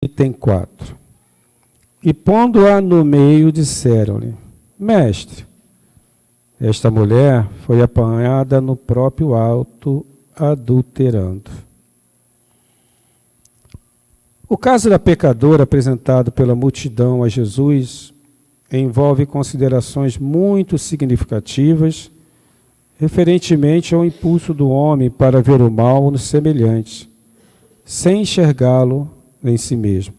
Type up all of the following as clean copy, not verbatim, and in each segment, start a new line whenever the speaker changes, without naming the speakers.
Item 4. E pondo-a no meio, disseram-lhe: Mestre, esta mulher foi apanhada no próprio ato, adulterando. O caso da pecadora apresentado pela multidão a Jesus envolve considerações muito significativas referentemente ao impulso do homem para ver o mal no semelhante, sem enxergá-lo em si mesmo.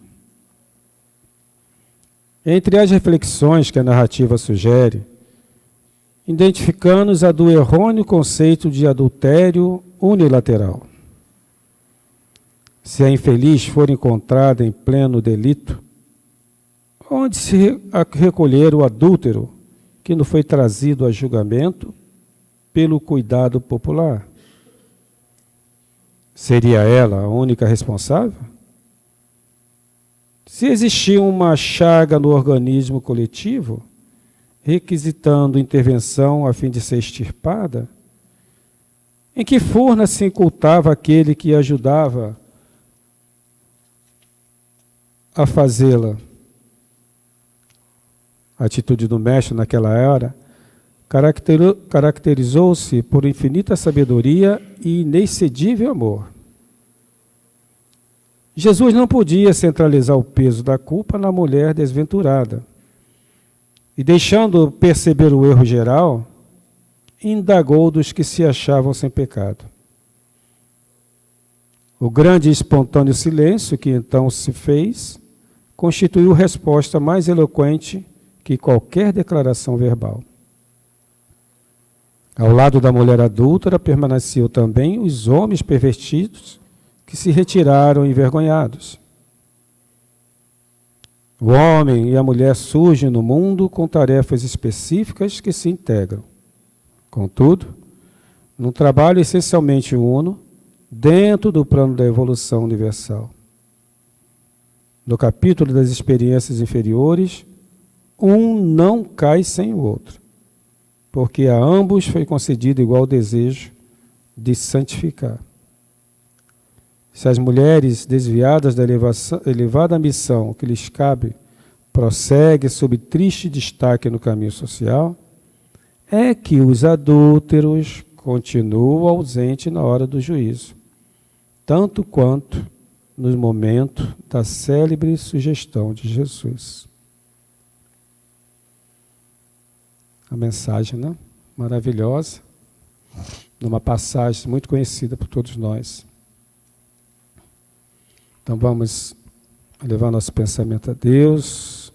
Entre as reflexões que a narrativa sugere, identificamos a do errôneo conceito de adultério unilateral. Se a infeliz for encontrada em pleno delito, onde se recolher o adúltero que não foi trazido a julgamento pelo cuidado popular? Seria ela a única responsável? Se existir uma chaga no organismo coletivo, requisitando intervenção a fim de ser extirpada, em que forma se incultava aquele que ajudava a fazê-la? A atitude do mestre naquela era caracterizou-se por infinita sabedoria e inexcedível amor. Jesus não podia centralizar o peso da culpa na mulher desventurada. E deixando perceber o erro geral, indagou dos que se achavam sem pecado. O grande e espontâneo silêncio que então se fez constituiu resposta mais eloquente que qualquer declaração verbal. Ao lado da mulher adúltera permaneciam também os homens pervertidos que se retiraram envergonhados. O homem e a mulher surgem no mundo com tarefas específicas que se integram. Contudo, num trabalho essencialmente uno, dentro do plano da evolução universal. No capítulo das experiências inferiores, um não cai sem o outro, porque a ambos foi concedido igual desejo de santificar. Se as mulheres desviadas da elevada missão que lhes cabe prosseguem sob triste destaque no caminho social, é que os adúlteros continuam ausentes na hora do juízo, tanto quanto no momento da célebre sugestão de Jesus. A mensagem, né? Maravilhosa, numa passagem muito conhecida por todos nós. Então vamos levar nosso pensamento a Deus,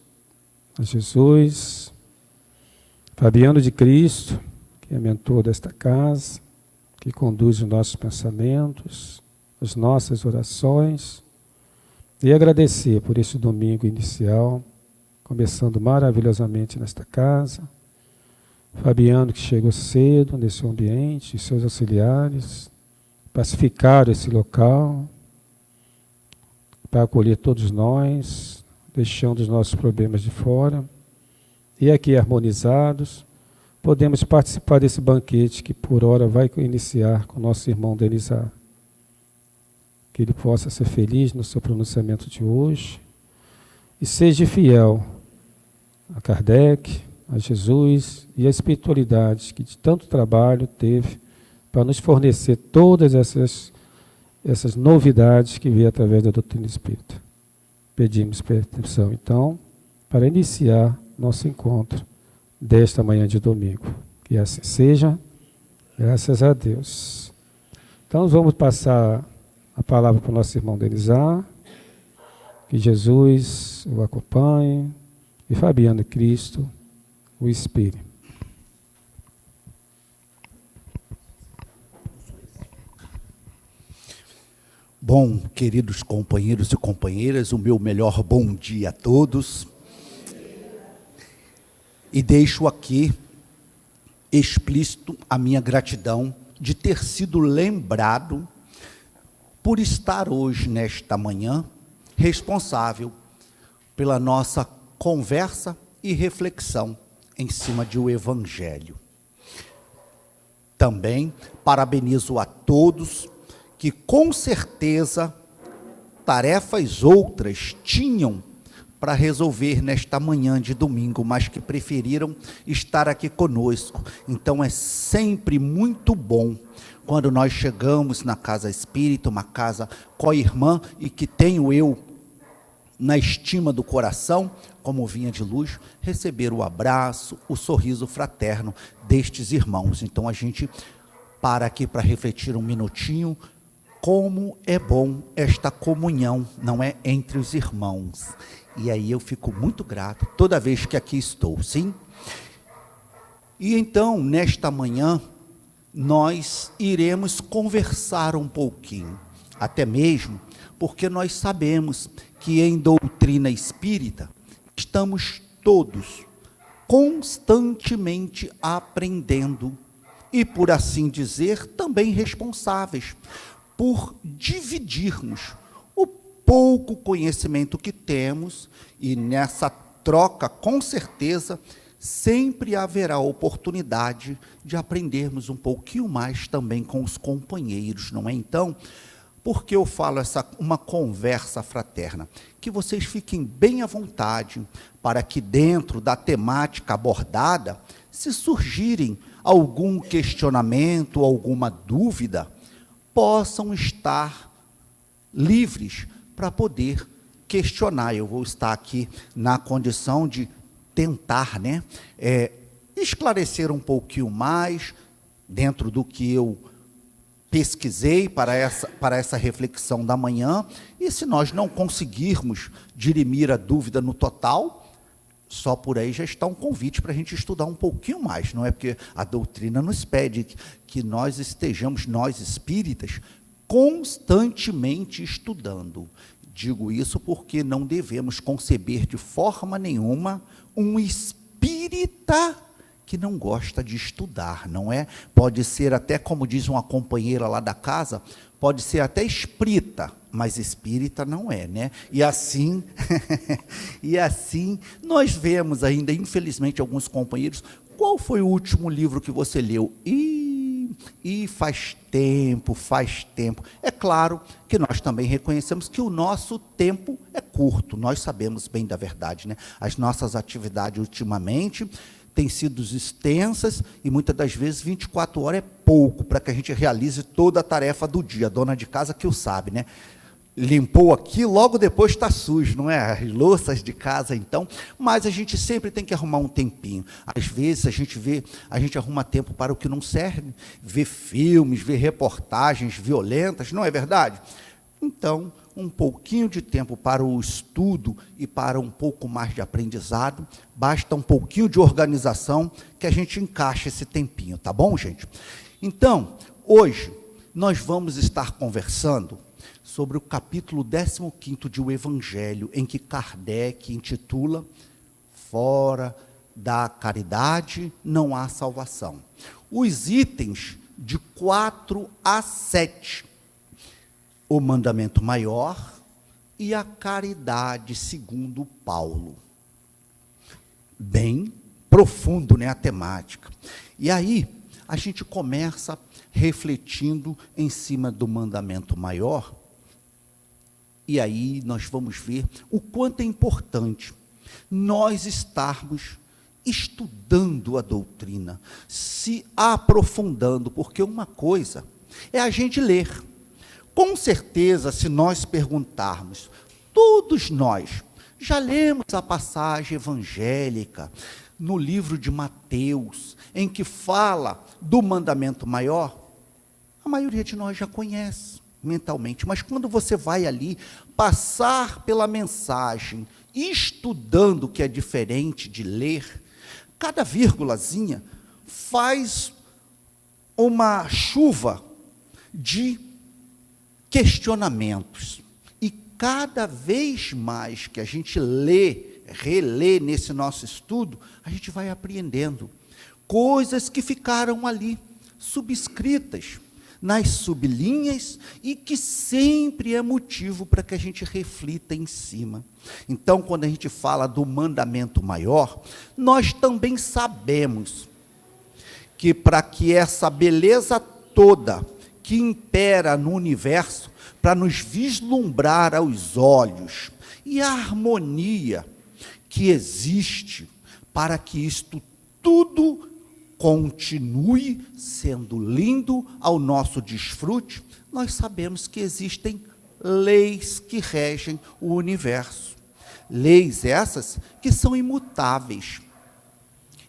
a Jesus, Fabiano de Cristo, que é mentor desta casa, que conduz os nossos pensamentos, as nossas orações, e agradecer por este domingo inicial, começando maravilhosamente nesta casa. Fabiano, que chegou cedo nesse ambiente, e seus auxiliares, pacificaram esse local, para acolher todos nós, deixando os nossos problemas de fora, e aqui harmonizados, podemos participar desse banquete que por hora vai iniciar com o nosso irmão Denizar. Que ele possa ser feliz no seu pronunciamento de hoje e seja fiel a Kardec, a Jesus e a espiritualidade que de tanto trabalho teve para nos fornecer todas essas novidades que vêm através da doutrina espírita. Pedimos permissão, então, para iniciar nosso encontro desta manhã de domingo. Que assim seja, graças a Deus. Então, vamos passar a palavra para o nosso irmão Denizar, que Jesus o acompanhe, e Fabiano Cristo o inspire.
Bom, queridos companheiros e companheiras, o meu melhor bom dia a todos. E deixo aqui explícito a minha gratidão de ter sido lembrado por estar hoje, nesta manhã, responsável pela nossa conversa e reflexão em cima de o Evangelho. Também parabenizo a todos que com certeza tarefas outras tinham para resolver nesta manhã de domingo, mas que preferiram estar aqui conosco. Então é sempre muito bom quando nós chegamos na casa espírita, uma casa co-irmã, e que tenho eu na estima do coração, como vinha de luz, receber o abraço, o sorriso fraterno destes irmãos. Então a gente para aqui para refletir um minutinho, como é bom esta comunhão, não é, entre os irmãos. E aí eu fico muito grato toda vez que aqui estou, sim? E então, nesta manhã, nós iremos conversar um pouquinho, até mesmo porque nós sabemos que em doutrina espírita estamos todos constantemente aprendendo e, por assim dizer, também responsáveis por dividirmos o pouco conhecimento que temos, e nessa troca, com certeza, sempre haverá oportunidade de aprendermos um pouquinho mais também com os companheiros, não é? Então, por que eu falo uma conversa fraterna? Que vocês fiquem bem à vontade para que dentro da temática abordada, se surgirem algum questionamento, alguma dúvida, possam estar livres para poder questionar. Eu vou estar aqui na condição de tentar, né, esclarecer um pouquinho mais dentro do que eu pesquisei para essa reflexão da manhã, e se nós não conseguirmos dirimir a dúvida no total, só por aí já está um convite para a gente estudar um pouquinho mais, não é? Porque a doutrina nos pede que nós estejamos, nós espíritas, constantemente estudando. Digo isso porque não devemos conceber de forma nenhuma um espírita que não gosta de estudar, não é? Pode ser até, como diz uma companheira lá da casa, pode ser até espírita, mas espírita não é, né? E assim, e assim, nós vemos ainda, infelizmente, alguns companheiros. Qual foi o último livro que você leu? E faz tempo. É claro que nós também reconhecemos que o nosso tempo é curto, nós sabemos bem da verdade, né? As nossas atividades ultimamente têm sido extensas, e muitas das vezes 24 horas é pouco para que a gente realize toda a tarefa do dia. A dona de casa que o sabe, né? Limpou aqui, logo depois está sujo, não é? As louças de casa, então. Mas a gente sempre tem que arrumar um tempinho. Às vezes a gente arruma tempo para o que não serve, ver filmes, ver reportagens violentas, não é verdade? Então, um pouquinho de tempo para o estudo e para um pouco mais de aprendizado, basta um pouquinho de organização que a gente encaixa esse tempinho, tá bom, gente? Então, hoje nós vamos estar conversando sobre o capítulo 15º de O Evangelho, em que Kardec intitula Fora da caridade não há salvação. Os itens de 4 a 7, o mandamento maior e a caridade segundo Paulo. Bem profundo, né, a temática. E aí, a gente começa refletindo em cima do mandamento maior, e aí nós vamos ver o quanto é importante nós estarmos estudando a doutrina, se aprofundando, porque uma coisa é a gente ler. Com certeza, se nós perguntarmos, todos nós já lemos a passagem evangélica no livro de Mateus, em que fala do mandamento maior, a maioria de nós já conhece mentalmente, mas quando você vai ali passar pela mensagem, estudando, que é diferente de ler, cada vírgulazinha faz uma chuva de questionamentos. E cada vez mais que a gente relê nesse nosso estudo, a gente vai aprendendo coisas que ficaram ali subscritas nas sublinhas e que sempre é motivo para que a gente reflita em cima. Então, quando a gente fala do mandamento maior, nós também sabemos que para que essa beleza toda que impera no universo para nos vislumbrar aos olhos, e a harmonia que existe para que isto tudo continue sendo lindo ao nosso desfrute. Nós sabemos que existem leis que regem o universo. Leis essas que são imutáveis.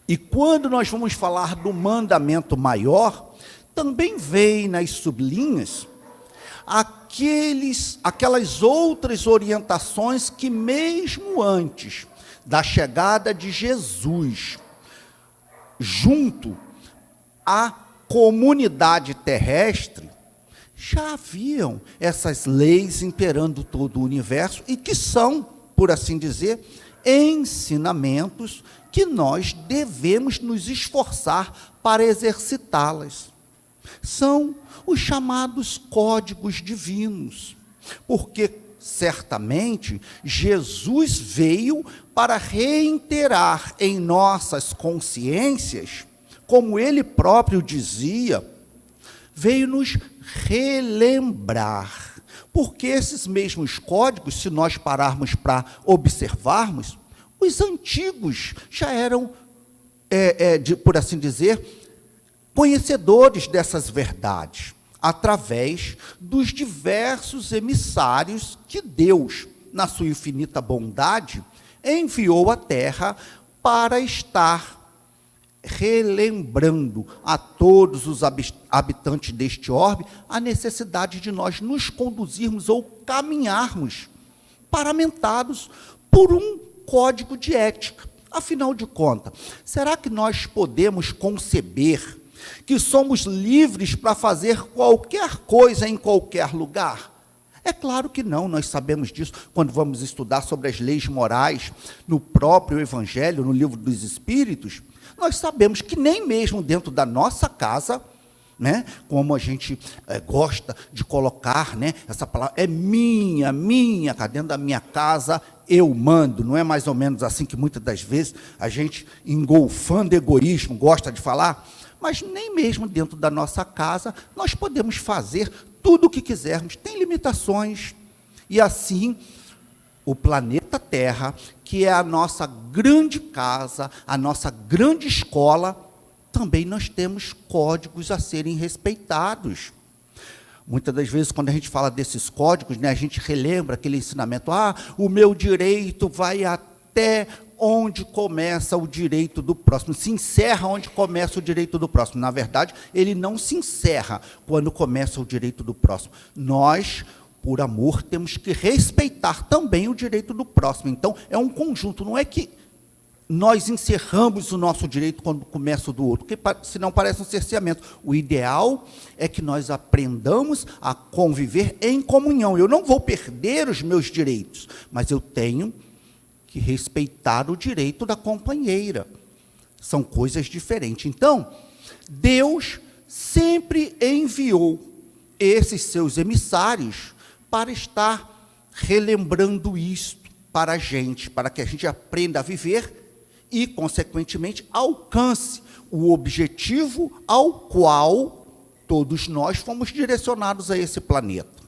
E quando nós vamos falar do mandamento maior, também vem nas sublinhas aquelas outras orientações que mesmo antes da chegada de Jesus, junto à comunidade terrestre, já haviam essas leis imperando todo o universo e que são, por assim dizer, ensinamentos que nós devemos nos esforçar para exercitá-las. São os chamados códigos divinos, porque certamente Jesus veio para reiterar em nossas consciências, como ele próprio dizia, veio nos relembrar, porque esses mesmos códigos, se nós pararmos para observarmos, os antigos já eram, por assim dizer, conhecedores dessas verdades, através dos diversos emissários que Deus, na sua infinita bondade, enviou à Terra para estar relembrando a todos os habitantes deste orbe a necessidade de nós nos conduzirmos ou caminharmos paramentados por um código de ética. Afinal de contas, será que nós podemos conceber que somos livres para fazer qualquer coisa em qualquer lugar? É claro que não, nós sabemos disso quando vamos estudar sobre as leis morais no próprio Evangelho, no Livro dos Espíritos. Nós sabemos que nem mesmo dentro da nossa casa, né, como a gente gosta de colocar, né, essa palavra, é minha, dentro da minha casa eu mando, não é mais ou menos assim que muitas das vezes a gente, engolfando egoísmo, gosta de falar? Mas nem mesmo dentro da nossa casa nós podemos fazer tudo o que quisermos, tem limitações. E assim, o planeta Terra, que é a nossa grande casa, a nossa grande escola, também nós temos códigos a serem respeitados. Muitas das vezes, quando a gente fala desses códigos, né, a gente relembra aquele ensinamento, o meu direito vai até onde começa o direito do próximo, se encerra onde começa o direito do próximo. Na verdade, ele não se encerra quando começa o direito do próximo. Nós, por amor, temos que respeitar também o direito do próximo. Então, é um conjunto, não é que nós encerramos o nosso direito quando começa o do outro, porque senão parece um cerceamento. O ideal é que nós aprendamos a conviver em comunhão. Eu não vou perder os meus direitos, mas eu tenho que respeitar o direito da companheira. São coisas diferentes. Então, Deus sempre enviou esses seus emissários para estar relembrando isto para a gente, para que a gente aprenda a viver e, consequentemente, alcance o objetivo ao qual todos nós fomos direcionados a esse planeta.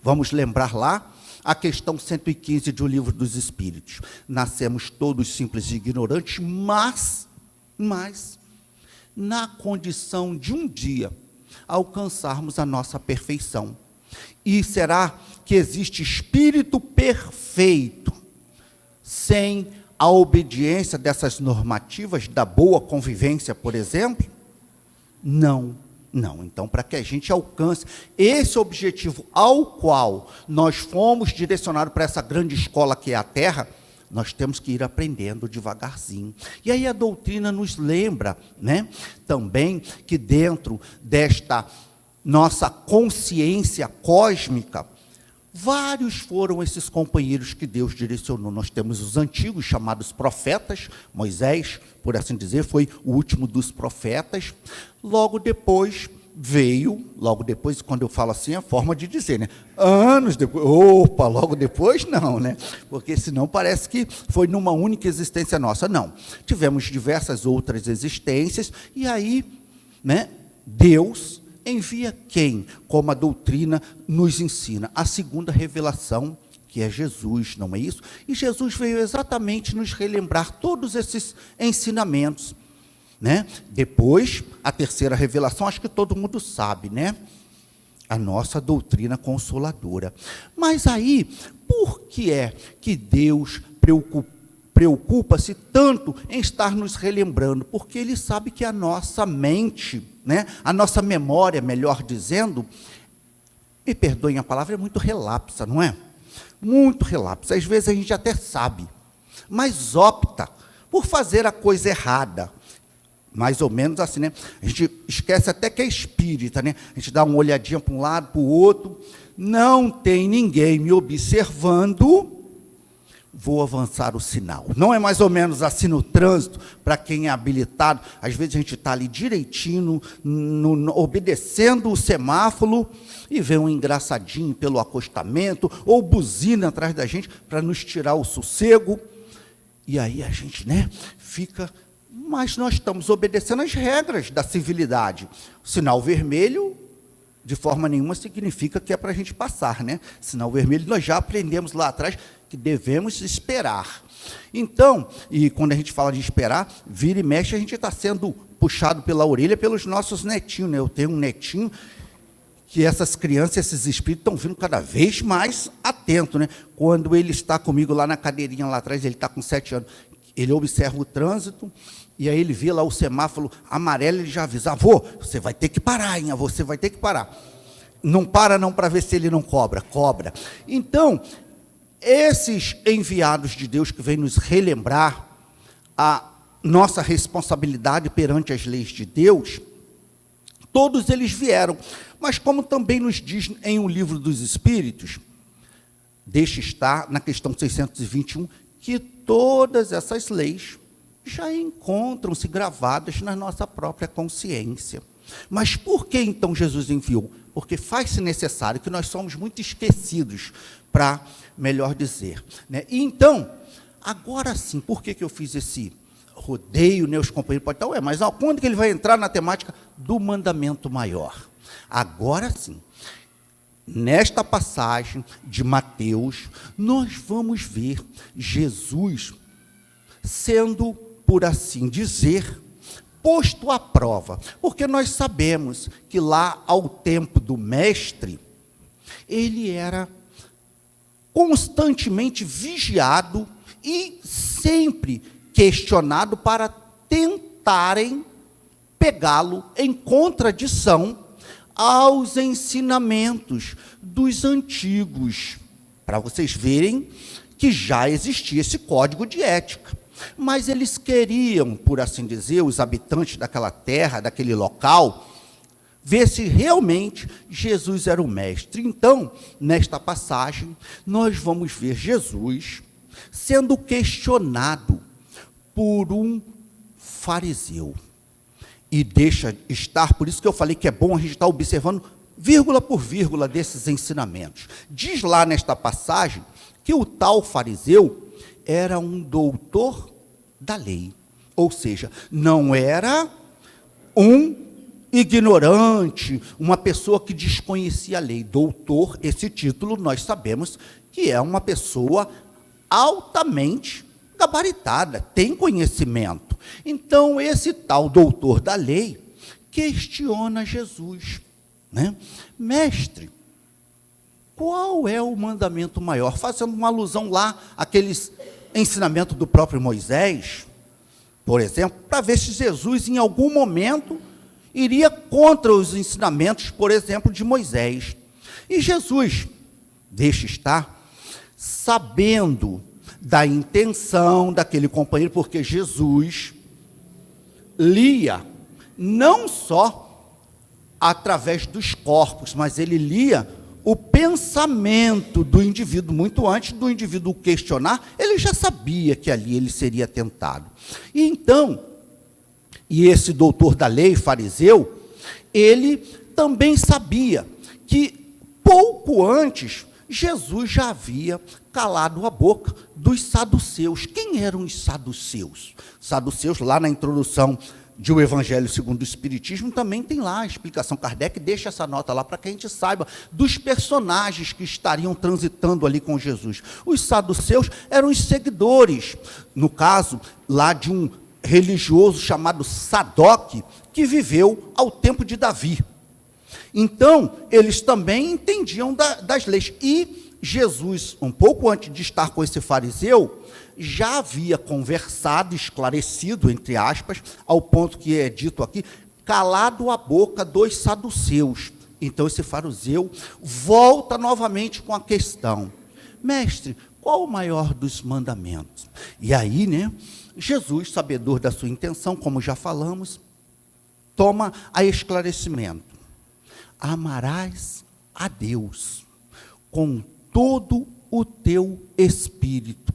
Vamos lembrar lá a questão 115 do Livro dos Espíritos. Nascemos todos simples e ignorantes, mas na condição de um dia alcançarmos a nossa perfeição. E será que existe espírito perfeito sem a obediência dessas normativas da boa convivência, por exemplo? Não. Então, para que a gente alcance esse objetivo ao qual nós fomos direcionados para essa grande escola que é a Terra, nós temos que ir aprendendo devagarzinho. E aí a doutrina nos lembra, né, também que dentro desta nossa consciência cósmica, vários foram esses companheiros que Deus direcionou. Nós temos os antigos, chamados profetas. Moisés, por assim dizer, foi o último dos profetas. Logo depois, quando eu falo assim, é a forma de dizer, né? Anos depois, logo depois não, né? Porque senão parece que foi numa única existência nossa. Não, tivemos diversas outras existências, e aí, né, Deus envia quem? Como a doutrina nos ensina. A segunda revelação, que é Jesus, não é isso? E Jesus veio exatamente nos relembrar todos esses ensinamentos, né? Depois, a terceira revelação, acho que todo mundo sabe, né? A nossa doutrina consoladora. Mas aí, por que é que Deus preocupa-se tanto em estar nos relembrando? Porque Ele sabe que a nossa mente, né, a nossa memória, melhor dizendo, me perdoem a palavra, é muito relapsa, não é? Muito relapsa. Às vezes a gente até sabe, mas opta por fazer a coisa errada. Mais ou menos assim, né? A gente esquece até que é espírita, né? A gente dá uma olhadinha para um lado, para o outro, não tem ninguém me observando, vou avançar o sinal. Não é mais ou menos assim no trânsito, para quem é habilitado, às vezes a gente está ali direitinho, obedecendo o semáforo, e vem um engraçadinho pelo acostamento, ou buzina atrás da gente, para nos tirar o sossego, e aí a gente, né, fica... Mas nós estamos obedecendo as regras da civilidade. O sinal vermelho, de forma nenhuma, significa que é para a gente passar, né? Sinal vermelho, nós já aprendemos lá atrás que devemos esperar. Então, e quando a gente fala de esperar, vira e mexe, a gente está sendo puxado pela orelha pelos nossos netinhos, né? Eu tenho um netinho que essas crianças, esses espíritos estão vindo cada vez mais atentos, né? Quando ele está comigo lá na cadeirinha lá atrás, ele está com 7 anos, ele observa o trânsito, e aí ele vê lá o semáforo amarelo, ele já avisa: avô, você vai ter que parar, hein, avô, você vai ter que parar. Não para não, para ver se ele não cobra. Então, esses enviados de Deus que vêm nos relembrar a nossa responsabilidade perante as leis de Deus, todos eles vieram, mas como também nos diz em O Livro dos Espíritos, deixa estar na questão 621, que todas essas leis já encontram-se gravadas na nossa própria consciência. Mas por que então Jesus enviou? Porque faz-se necessário, que nós somos muito esquecidos, para melhor dizer, né? E então, agora sim, por que eu fiz esse rodeio, né? Os companheiros podem estar, mas quando que ele vai entrar na temática do mandamento maior? Agora sim, nesta passagem de Mateus, nós vamos ver Jesus sendo, por assim dizer, posto à prova, porque nós sabemos que lá ao tempo do mestre, ele era constantemente vigiado e sempre questionado para tentarem pegá-lo em contradição aos ensinamentos dos antigos, para vocês verem que já existia esse código de ética. Mas eles queriam, por assim dizer, os habitantes daquela terra, daquele local, ver se realmente Jesus era o mestre. Então, nesta passagem, nós vamos ver Jesus sendo questionado por um fariseu. E deixa estar, por isso que eu falei que é bom a gente estar observando vírgula por vírgula desses ensinamentos. Diz lá nesta passagem que o tal fariseu era um doutor da lei, ou seja, não era um ignorante, uma pessoa que desconhecia a lei. Doutor, esse título nós sabemos que é uma pessoa altamente gabaritada, tem conhecimento. Então, esse tal doutor da lei questiona Jesus, né? Mestre, qual é o mandamento maior? Fazendo uma alusão lá àqueles ensinamentos do próprio Moisés, por exemplo, para ver se Jesus, em algum momento, iria contra os ensinamentos, por exemplo, de Moisés. E Jesus, deixa estar, sabendo da intenção daquele companheiro, porque Jesus lia não só através dos corpos, mas ele lia o pensamento do indivíduo. Muito antes do indivíduo questionar, ele já sabia que ali ele seria tentado. E então, e esse doutor da lei, fariseu, ele também sabia que pouco antes Jesus já havia calado a boca dos saduceus. Quem eram os saduceus? Saduceus, lá na introdução de O Evangelho segundo o Espiritismo, também tem lá a explicação. Kardec deixa essa nota lá para que a gente saiba dos personagens que estariam transitando ali com Jesus. Os saduceus eram os seguidores, no caso, lá de um religioso chamado Sadoc, que viveu ao tempo de Davi. Então, eles também entendiam das leis. E Jesus, um pouco antes de estar com esse fariseu, já havia conversado, esclarecido, entre aspas, ao ponto que é dito aqui, calado a boca dos saduceus. Então, esse fariseu volta novamente com a questão: mestre, qual o maior dos mandamentos? E aí, Jesus, sabedor da sua intenção, como já falamos, toma a esclarecimento: amarás a Deus com todo o teu espírito,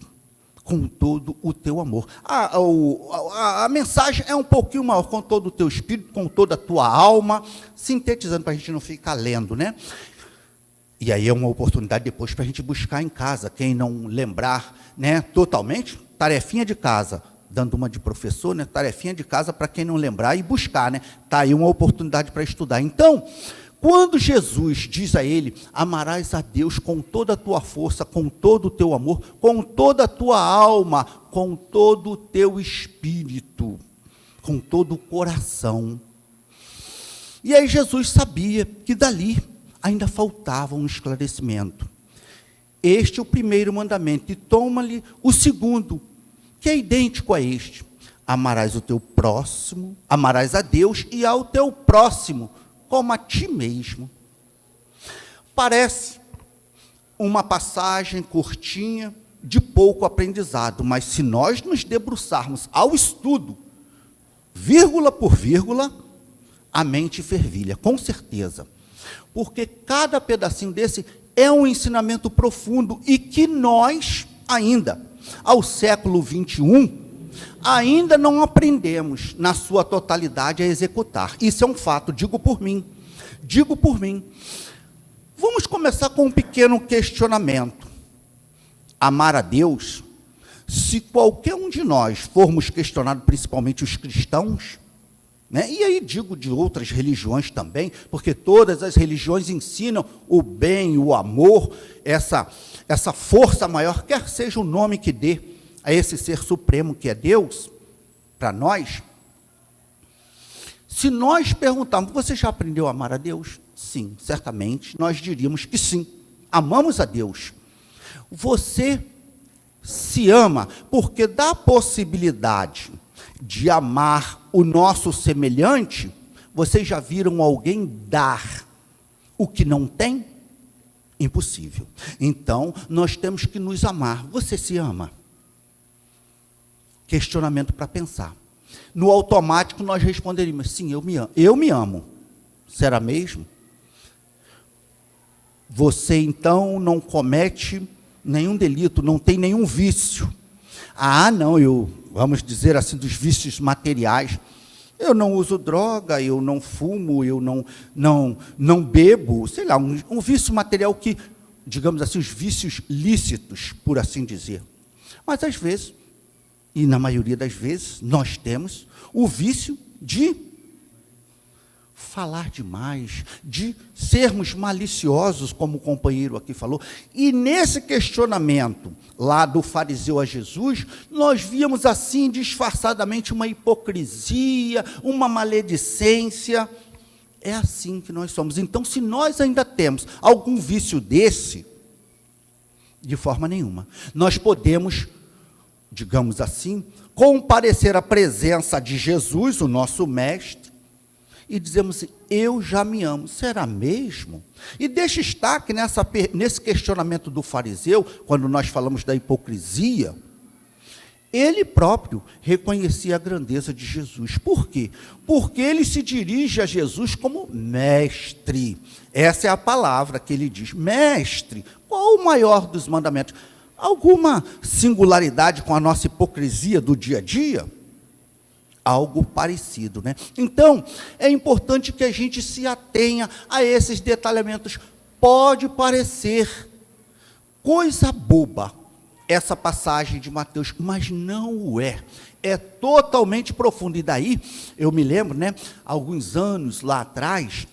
com todo o teu amor. A mensagem é um pouquinho maior: com todo o teu espírito, com toda a tua alma, sintetizando para a gente não ficar lendo, E aí é uma oportunidade depois para a gente buscar em casa. Quem não lembrar, totalmente, tarefinha de casa, dando uma de professor, tarefinha de casa para quem não lembrar e buscar, Está aí uma oportunidade para estudar. Então, quando Jesus diz a ele: amarás a Deus com toda a tua força, com todo o teu amor, com toda a tua alma, com todo o teu espírito, com todo o coração. E aí Jesus sabia que dali ainda faltava um esclarecimento. Este é o primeiro mandamento, e toma-lhe o segundo, que é idêntico a este: amarás o teu próximo, amarás a Deus e ao teu próximo como a ti mesmo. Parece uma passagem curtinha, de pouco aprendizado, mas se nós nos debruçarmos ao estudo, vírgula por vírgula, a mente fervilha, com certeza. Porque cada pedacinho desse é um ensinamento profundo e que nós, ainda, ao século XXI, ainda não aprendemos na sua totalidade a executar. Isso é um fato, digo por mim. Vamos começar com um pequeno questionamento. Amar a Deus, se qualquer um de nós formos questionados, principalmente os cristãos, e aí digo de outras religiões também, porque todas as religiões ensinam o bem, o amor, essa força maior, quer seja o nome que dê a esse ser supremo que é Deus, para nós. Se nós perguntarmos: você já aprendeu a amar a Deus? Sim, certamente nós diríamos que sim, amamos a Deus. Você se ama porque dá a possibilidade de amar o nosso semelhante. Vocês já viram alguém dar o que não tem? Impossível. Então, nós temos que nos amar. Você se ama? Questionamento para pensar. No automático, nós responderíamos: sim, eu me amo. Eu me amo. Será mesmo? Você, então, não comete nenhum delito, não tem nenhum vício. Vamos dizer assim, dos vícios materiais. Eu não uso droga, eu não fumo, eu não bebo, sei lá, um vício material que, digamos assim, os vícios lícitos, por assim dizer. Mas às vezes, e na maioria das vezes, nós temos o vício de falar demais, de sermos maliciosos, como o companheiro aqui falou. E nesse questionamento lá do fariseu a Jesus, nós víamos assim disfarçadamente uma hipocrisia, uma maledicência. É assim que nós somos. Então, se nós ainda temos algum vício desse, de forma nenhuma, nós podemos, digamos assim, comparecer à presença de Jesus, o nosso mestre, e dizemos assim: eu já me amo. Será mesmo? E deixa estar que nesse questionamento do fariseu, quando nós falamos da hipocrisia, ele próprio reconhecia a grandeza de Jesus. Por quê? Porque ele se dirige a Jesus como mestre. Essa é a palavra que ele diz: mestre. Qual o maior dos mandamentos? Alguma singularidade com a nossa hipocrisia do dia a dia? Algo parecido, Então, é importante que a gente se atenha a esses detalhamentos. Pode parecer coisa boba, essa passagem de Mateus, mas não o é. É totalmente profundo. E daí, eu me lembro, né, alguns anos lá atrás,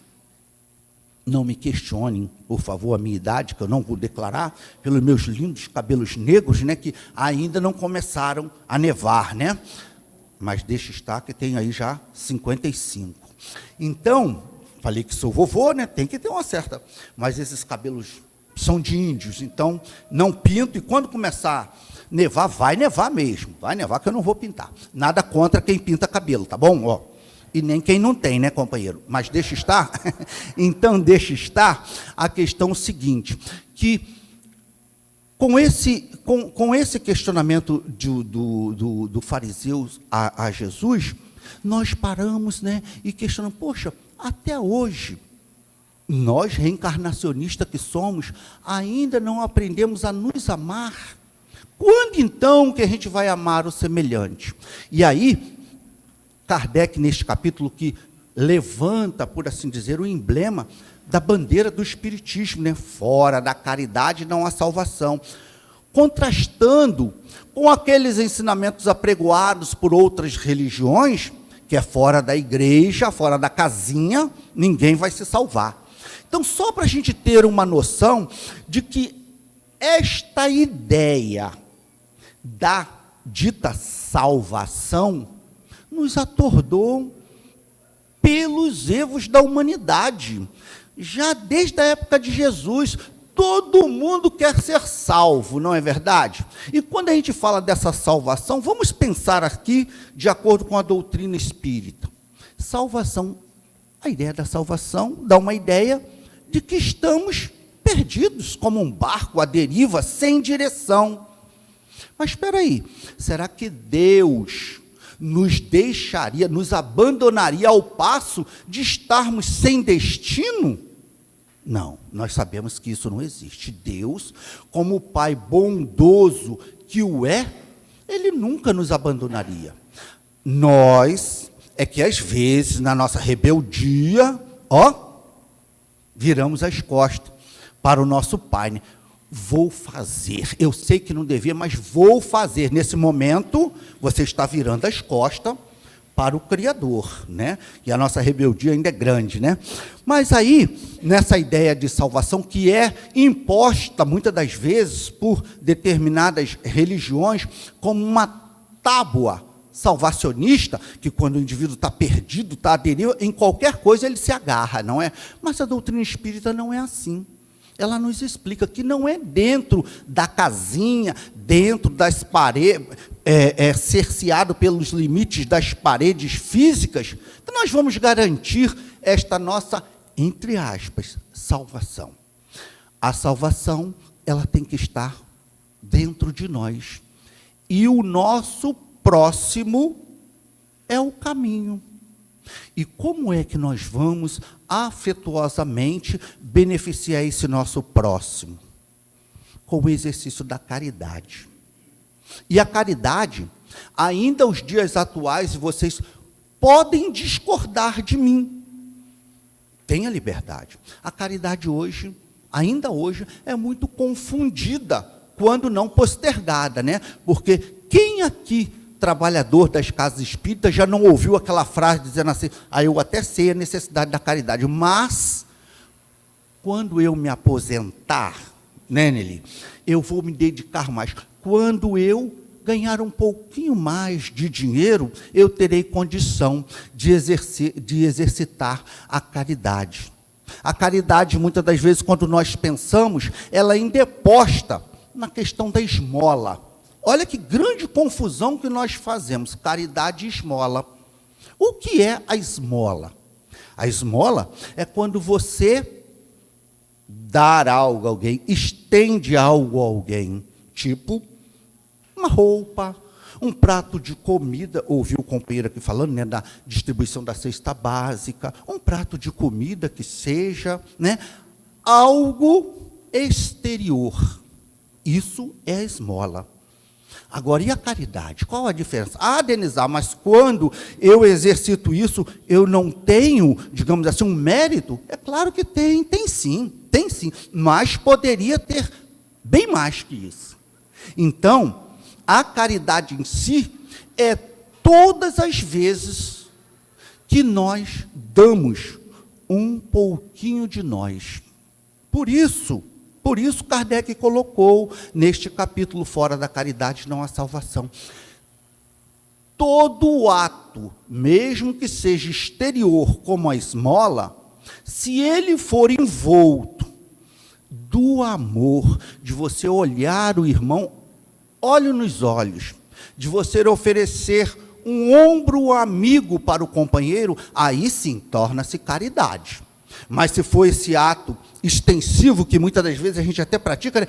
não me questionem, por favor, a minha idade, que eu não vou declarar, pelos meus lindos cabelos negros, né, que ainda não começaram a nevar, né? Mas deixa estar que tem aí já 55. Então, falei que sou vovô, né? Tem que ter uma certa... Mas esses cabelos são de índios, então não pinto, e quando começar a nevar, vai nevar mesmo. Vai nevar que eu não vou pintar. Nada contra quem pinta cabelo, tá bom? Ó. E nem quem não tem, né, companheiro? Mas deixa estar. Então, deixa estar a questão seguinte, que com esse questionamento do fariseu a Jesus, nós paramos, né, e questionamos, poxa, até hoje, nós, reencarnacionistas que somos, ainda não aprendemos a nos amar. Quando então que a gente vai amar o semelhante? E aí, Kardec, neste capítulo, que levanta, por assim dizer, o emblema da bandeira do Espiritismo, né? Fora da caridade não há salvação, contrastando com aqueles ensinamentos apregoados por outras religiões, que é fora da igreja, fora da casinha, ninguém vai se salvar. Então, só para a gente ter uma noção de que esta ideia da dita salvação nos atordou pelos erros da humanidade. Já desde a época de Jesus, todo mundo quer ser salvo, não é verdade? E quando a gente fala dessa salvação, vamos pensar aqui de acordo com a doutrina espírita. Salvação, a ideia da salvação dá uma ideia de que estamos perdidos, como um barco à deriva, sem direção. Mas espera aí, será que Deus nos deixaria, nos abandonaria ao passo de estarmos sem destino? Não, nós sabemos que isso não existe. Deus, como Pai bondoso que o é, Ele nunca nos abandonaria. Nós, é que às vezes, na nossa rebeldia, viramos as costas para o nosso Pai, né? Vou fazer, eu sei que não devia, mas vou fazer. Nesse momento, você está virando as costas para o Criador, né? E a nossa rebeldia ainda é grande, né? Mas aí, nessa ideia de salvação, que é imposta, muitas das vezes, por determinadas religiões, como uma tábua salvacionista, que quando o indivíduo está perdido, está à deriva, em qualquer coisa ele se agarra, não é? Mas a doutrina espírita não é assim. Ela nos explica que não é dentro da casinha, dentro das paredes, cerceado pelos limites das paredes físicas, que nós vamos garantir esta nossa, entre aspas, salvação. A salvação, ela tem que estar dentro de nós. E o nosso próximo é o caminho. E como é que nós vamos afetuosamente beneficiar esse nosso próximo? Com o exercício da caridade. E a caridade, ainda os dias atuais, e vocês podem discordar de mim, tenha liberdade. A caridade hoje, ainda hoje, é muito confundida, quando não postergada, né? Porque quem aqui, trabalhador das casas espíritas, já não ouviu aquela frase dizendo assim, eu até sei a necessidade da caridade, mas quando eu me aposentar, né, Nelly, eu vou me dedicar mais. Quando eu ganhar um pouquinho mais de dinheiro, eu terei condição de exercitar a caridade. A caridade, muitas das vezes, quando nós pensamos, ela ainda é posta na questão da esmola. Olha que grande confusão que nós fazemos, caridade e esmola. O que é a esmola? A esmola é quando você dá algo a alguém, estende algo a alguém, tipo uma roupa, um prato de comida, ouviu o companheiro aqui falando, né, da distribuição da cesta básica, um prato de comida que seja, né, algo exterior. Isso é a esmola. Agora, e a caridade? Qual a diferença? Denizar, mas quando eu exercito isso, eu não tenho, digamos assim, um mérito? É claro que tem sim, mas poderia ter bem mais que isso. Então, a caridade em si é todas as vezes que nós damos um pouquinho de nós. Por isso Kardec colocou neste capítulo, fora da caridade não há salvação. Todo ato, mesmo que seja exterior, como a esmola, se ele for envolto do amor, de você olhar o irmão, olho nos olhos, de você oferecer um ombro amigo para o companheiro, aí sim torna-se caridade. Mas se for esse ato extensivo, que muitas das vezes a gente até pratica, né?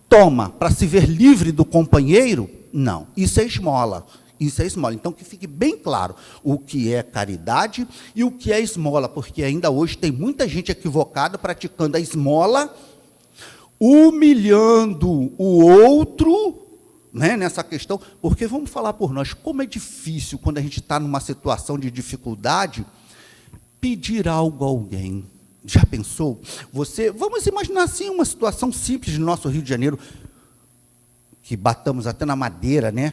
Toma, para se ver livre do companheiro, não, isso é esmola. Isso é esmola. Então, que fique bem claro o que é caridade e o que é esmola, porque ainda hoje tem muita gente equivocada praticando a esmola, humilhando o outro, né, nessa questão, porque vamos falar por nós, como é difícil quando a gente está numa situação de dificuldade, pedir algo a alguém. Já pensou? Vamos imaginar assim uma situação simples no nosso Rio de Janeiro, que batamos até na madeira, né?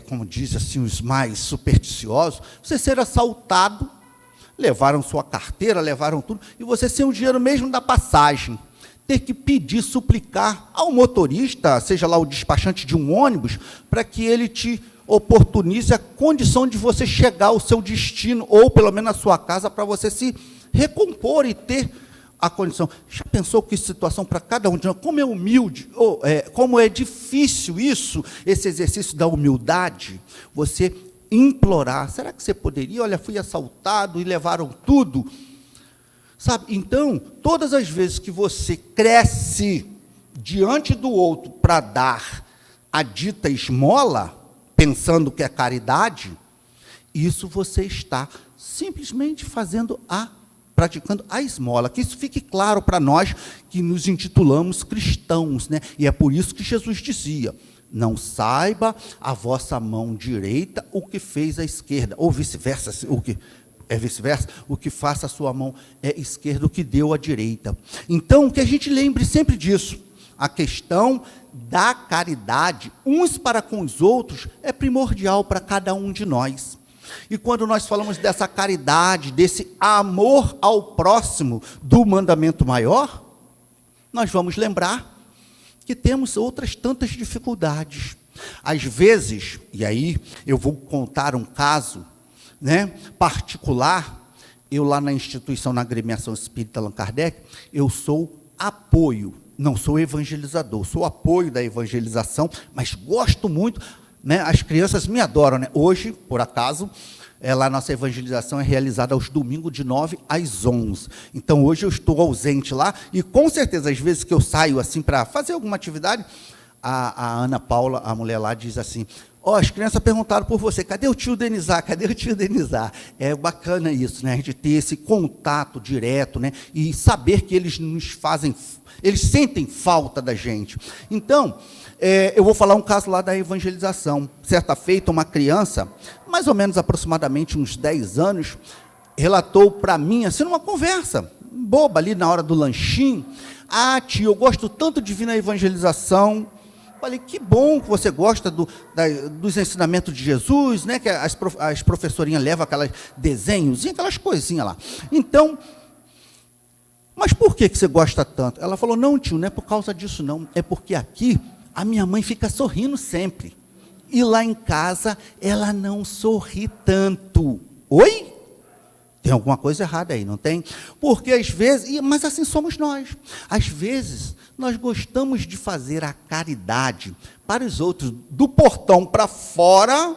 Como diz assim os mais supersticiosos, você ser assaltado, levaram sua carteira, levaram tudo, e você sem o dinheiro mesmo da passagem, ter que pedir, suplicar ao motorista, seja lá o despachante de um ônibus, para que ele te oportunize a condição de você chegar ao seu destino, ou pelo menos à sua casa, para você se recompor e ter a condição. Já pensou que situação para cada um de nós, como é humilde, como é difícil isso, esse exercício da humildade, você implorar, será que você poderia, olha, fui assaltado e levaram tudo, sabe? Então, todas as vezes que você cresce diante do outro para dar a dita esmola, pensando que é caridade, isso você está simplesmente praticando a esmola, que isso fique claro para nós que nos intitulamos cristãos, né? E é por isso que Jesus dizia, não saiba a vossa mão direita o que fez a esquerda, ou vice-versa, o que faça a sua mão esquerda, o que deu à direita. Então, que a gente lembre sempre disso, a questão da caridade, uns para com os outros, é primordial para cada um de nós. E quando nós falamos dessa caridade, desse amor ao próximo, do mandamento maior, nós vamos lembrar que temos outras tantas dificuldades. Às vezes, e aí eu vou contar um caso, né, particular, eu lá na instituição, na agremiação espírita Allan Kardec, eu sou apoio, não sou evangelizador, sou apoio da evangelização, mas gosto muito, né, as crianças me adoram, né? Hoje, por acaso, lá a nossa evangelização é realizada aos domingos de 9 às 11. Então, hoje eu estou ausente lá, e com certeza, às vezes que eu saio assim para fazer alguma atividade, a Ana Paula, a mulher lá, diz assim, as crianças perguntaram por você, cadê o tio Denizar? Cadê o tio Denizar? É bacana isso, né? A gente ter esse contato direto, né? E saber que eles eles sentem falta da gente. Então, eu vou falar um caso lá da evangelização. Certa feita, uma criança, mais ou menos aproximadamente uns 10 anos, relatou para mim, assim, numa conversa boba ali na hora do lanchinho, tio, eu gosto tanto de vir na evangelização. Falei, que bom que você gosta dos ensinamentos de Jesus, né? Que as professorinhas levam aqueles desenhos, aquelas coisinhas lá. Então, mas por que você gosta tanto? Ela falou, não, tio, não é por causa disso, não. É porque aqui a minha mãe fica sorrindo sempre. E lá em casa ela não sorri tanto. Oi? Tem alguma coisa errada aí, não tem? Porque às vezes, mas assim somos nós. Às vezes, nós gostamos de fazer a caridade para os outros, do portão para fora.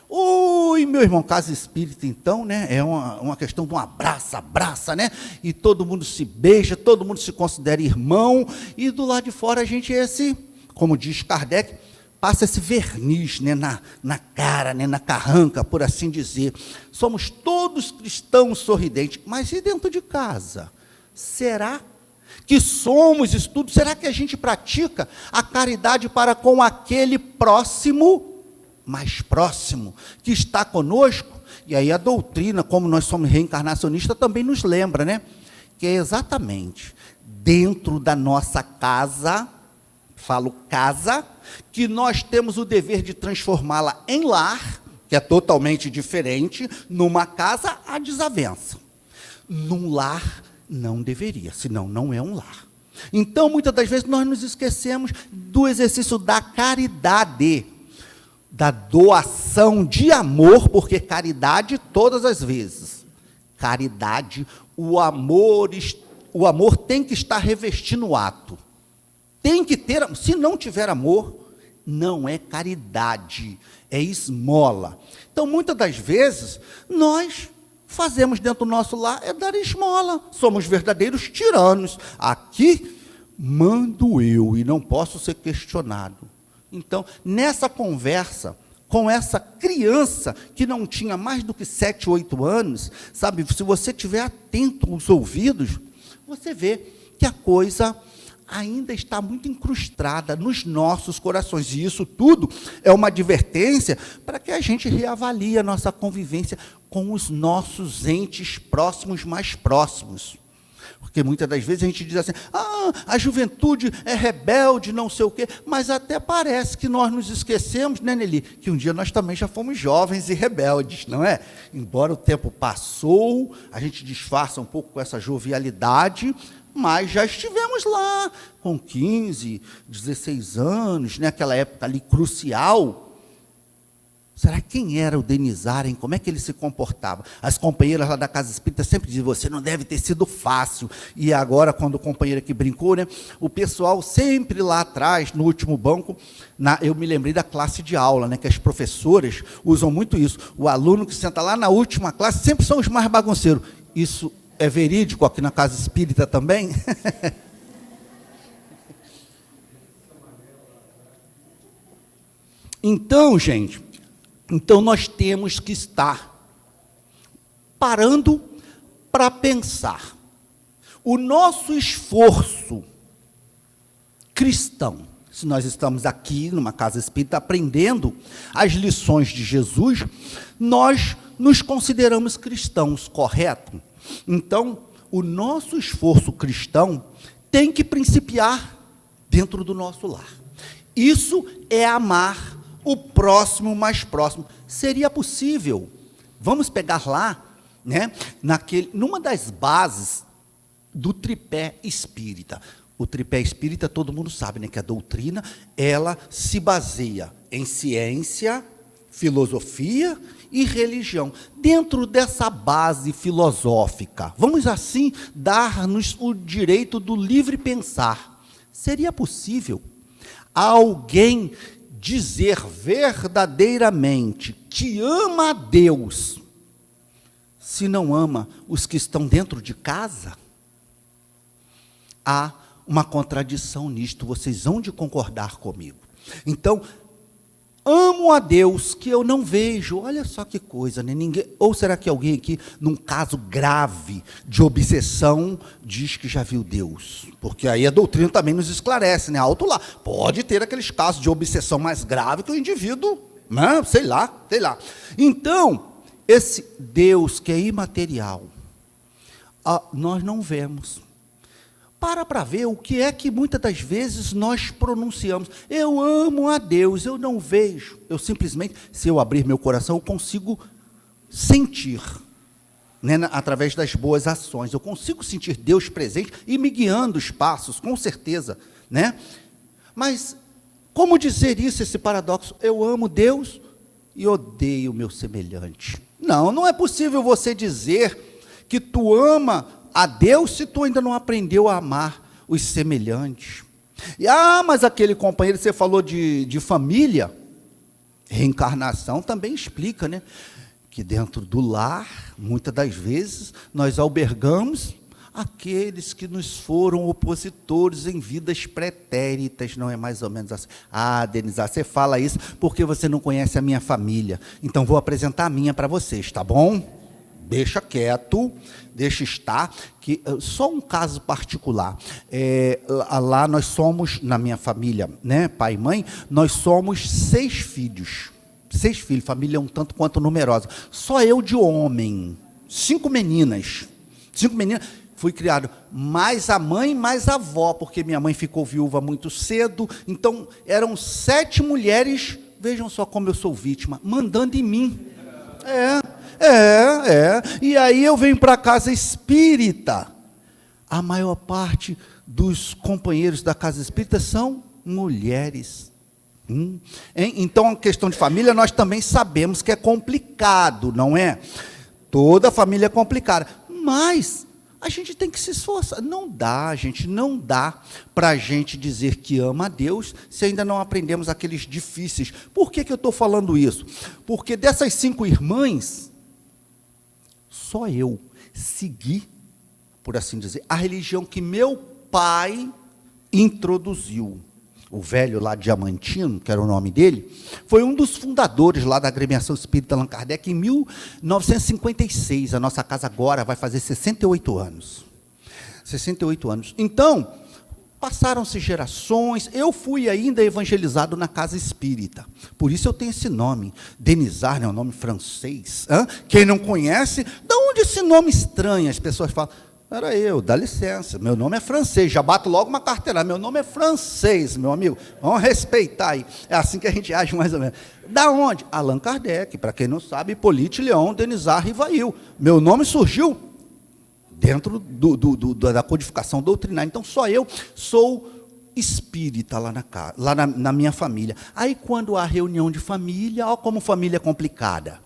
Ui, meu irmão, casa espírita, então, né? É uma questão de um abraça, né? E todo mundo se beija, todo mundo se considera irmão, e do lado de fora a gente é como diz Kardec, passa esse verniz, né, na cara, né, na carranca, por assim dizer. Somos todos cristãos sorridentes, mas e dentro de casa? Será que somos isso tudo? Será que a gente pratica a caridade para com aquele próximo, mais próximo, que está conosco? E aí a doutrina, como nós somos reencarnacionistas, também nos lembra, né? Que é exatamente dentro da nossa casa, falo casa, que nós temos o dever de transformá-la em lar, que é totalmente diferente. Numa casa, há desavença. Num lar, não deveria, senão não é um lar. Então, muitas das vezes, nós nos esquecemos do exercício da caridade, da doação de amor, porque caridade todas as vezes. Caridade, o amor tem que estar revestindo o ato. Tem que ter, se não tiver amor, não é caridade, é esmola. Então, muitas das vezes, nós fazemos dentro do nosso lar é dar esmola. Somos verdadeiros tiranos. Aqui mando eu e não posso ser questionado. Então, nessa conversa com essa criança que não tinha mais do que 7, 8 anos, sabe, se você estiver atento aos ouvidos, você vê que a coisa ainda está muito incrustada nos nossos corações. E isso tudo é uma advertência para que a gente reavalie a nossa convivência com os nossos entes próximos, mais próximos. Porque muitas das vezes a gente diz assim, a juventude é rebelde, não sei o quê, mas até parece que nós nos esquecemos, né, Nelly, que um dia nós também já fomos jovens e rebeldes, não é? Embora o tempo passou, a gente disfarça um pouco com essa jovialidade, mas já estivemos lá, com 15, 16 anos, né, aquela época ali crucial. Será quem era o Denizar, como é que ele se comportava? As companheiras lá da Casa Espírita sempre diziam, você não deve ter sido fácil. E agora, quando o companheiro aqui brincou, né, o pessoal sempre lá atrás, no último banco, eu me lembrei da classe de aula, né, que as professoras usam muito isso. O aluno que senta lá na última classe sempre são os mais bagunceiros. Isso é verídico aqui na Casa Espírita também? Então, gente, nós temos que estar parando para pensar. O nosso esforço cristão, se nós estamos aqui numa casa espírita aprendendo as lições de Jesus, nós nos consideramos cristãos, correto? Então, o nosso esforço cristão tem que principiar dentro do nosso lar. Isso é amar o próximo mais próximo. Seria possível, vamos pegar lá, né, numa das bases do tripé espírita. O tripé espírita, todo mundo sabe, né, que a doutrina, ela se baseia em ciência, filosofia e religião. Dentro dessa base filosófica, vamos assim dar-nos o direito do livre pensar. Seria possível alguém dizer verdadeiramente que ama a Deus, se não ama os que estão dentro de casa? Há uma contradição nisto, vocês vão de concordar comigo. Então, amo a Deus que eu não vejo. Olha só que coisa, né? Ou será que alguém aqui, num caso grave de obsessão, diz que já viu Deus? Porque aí a doutrina também nos esclarece, né? Alto lá. Pode ter aqueles casos de obsessão mais grave que o indivíduo, né? Sei lá. Então, esse Deus que é imaterial, nós não vemos. Para ver o que é que muitas das vezes nós pronunciamos. Eu amo a Deus, eu não vejo. Eu simplesmente, se eu abrir meu coração, eu consigo sentir, né, através das boas ações. Eu consigo sentir Deus presente e me guiando os passos, com certeza, né? Mas como dizer isso, esse paradoxo? Eu amo Deus e odeio o meu semelhante. Não é possível você dizer que tu ama a Deus se tu ainda não aprendeu a amar os semelhantes. E, mas aquele companheiro, você falou de família, reencarnação também explica, né? Que dentro do lar, muitas das vezes, nós albergamos aqueles que nos foram opositores em vidas pretéritas, não é mais ou menos assim? Denizar, você fala isso porque você não conhece a minha família, então vou apresentar a minha para vocês, tá bom? Deixa quieto, deixa estar, que só um caso particular, lá nós somos, na minha família, né, pai e mãe, nós somos 6 filhos, família um tanto quanto numerosa, só eu de homem, 5 meninas, fui criado mais a mãe, mais a avó, porque minha mãe ficou viúva muito cedo. Então, eram 7 mulheres, vejam só como eu sou vítima, mandando em mim. E aí eu venho para a casa espírita. A maior parte dos companheiros da casa espírita são mulheres. Então, a questão de família, nós também sabemos que é complicado, não é? Toda família é complicada, mas a gente tem que se esforçar. Não dá, gente, não dá para a gente dizer que ama a Deus se ainda não aprendemos aqueles difíceis. Por que eu estou falando isso? Porque dessas 5 irmãs, só eu segui, por assim dizer, a religião que meu pai introduziu. O velho lá, Diamantino, que era o nome dele, foi um dos fundadores lá da Agremiação Espírita Allan Kardec, em 1956. A nossa casa agora vai fazer 68 anos. 68 anos. Então, passaram-se gerações, eu fui ainda evangelizado na casa espírita. Por isso eu tenho esse nome. Denizar, né, é um nome francês. Quem não conhece, de onde esse nome estranho? As pessoas falam, era eu, dá licença, meu nome é francês, já bato logo uma carteirada, meu nome é francês, meu amigo, vamos respeitar aí, é assim que a gente age mais ou menos. Da onde? Allan Kardec, para quem não sabe, Hippolyte Léon Denisard Rivail. Meu nome surgiu dentro da codificação doutrinária, então só eu sou espírita lá na casa, lá na minha família. Aí quando há reunião de família, olha como família é complicada.